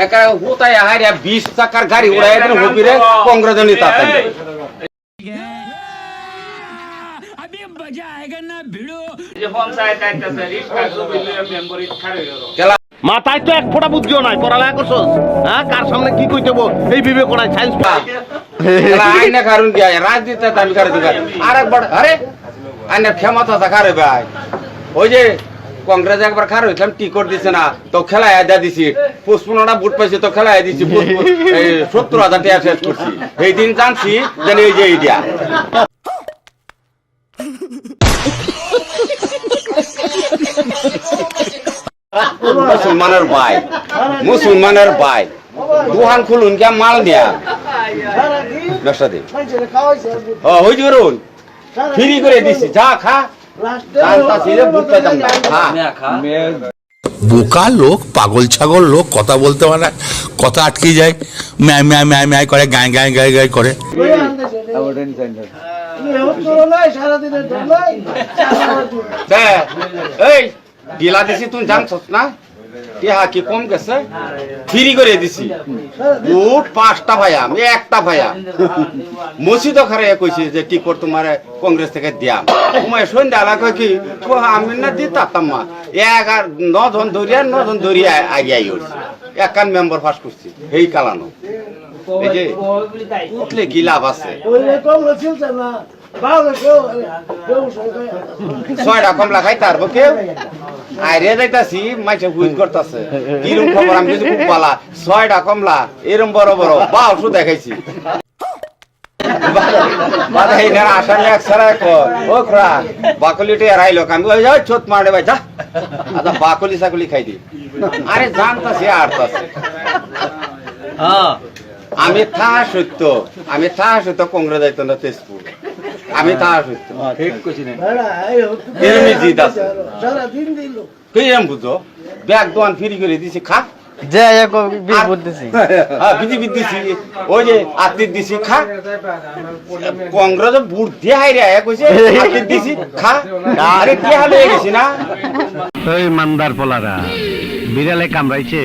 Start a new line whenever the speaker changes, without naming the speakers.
একা হুতায় হারিয়া 20 চাকার গাড়ি উড়াই দেন হবিরে কংগ্রেসের নেতা থাকে
अभी मजा आएगा ना भिड़ो
যে পঞ্চায়েত আইতাছে রিস্কা জমিলে মেম্বার খারে
খেলা
মাথায় তো এক ফোঁটা বুদ্ধিও নাই পড়ালেখা করছস হ্যাঁ কার সামনে কি কইতে বল এই বিবেক কোনায় সায়েন্স
খেলা আইনা কারণ কি রাজনীতি আমি করে দিবা আরেকবার আরে আইনা ক্ষমতা থাকারে ভাই ওই যে কংগ্রেস একবার খার হইলাম টিকট দিছে না তো খেলায় আদা দিছি 55টা ভোট পাইছে তো খেলায় দিছি 70,000 টাকা শেষ করছি এই দিন জানছি জানি এই যে এইটা মুসলমানের ভাই দোকান খুলুন কে মাল দিয়া ব্যবসা দিন হই ধরুন ফ্রি করে দিছি যা খা
বোকা লোক পাগল ছাগল লোক কথা বলতে পারে না কথা আটকে যায় ম্যায় ম্যায় ম্যায় ম্যায় করে গায় গায় গায় গায় করে
এই ডিলা দিছি তুই জানছস না টিহা কি কম গেছে ফ্রি করে দিছি বুট 5টা ভাইয়া আমি একটা ভাইয়া মসজিদ খারে কইছি যে টিকট তোমার কংগ্রেস থেকে দিয়াম তোমার সন্ধ্যা লাগা কি আমি না দিতাম মা 9 জন ধরিয়া আগে আইছি একান মেম্বার পাস করছি এই কালানো এই যে উঠলে কি লাভ আছে 6টা কমলা খাইতে পারবো কেউ আইরে যাইতাছি মাইছে হুইজ করতেছে কিরম খবর আমি কিছু খুব পালা 6টা কমলা এরম বড় বড় বাউসু দেখাইছি বাদাই না আসলে একসারা ও খরা বাকলিতে রাইলো আমি ওই যাও ছোট মারে ভাই যা আচ্ছা বাকলি সাকলি খাই দি আরে জানতাছি আরতাছে হ্যাঁ আমি থা সত্য কংগ্রেস যাইতো না তেজপুর আমি থা সত্য ঠিক কইছি না এরমি জিত আছে সারা দিন দিল তুই এম বুঝো ব্যাগ দোয়ান ফ্রি করে দিছি খা
যে এক বিপদ দিছি
হ্যাঁ বিজেপি দিছি ওই যে আতির দিছি খা কংগ্রেস বুট দিয়ে হাইরে কইছে আতির দিছি খা আরে কি হালে গেছি না
এই মান্দার পোলারা বিড়ালে কামড়াইছে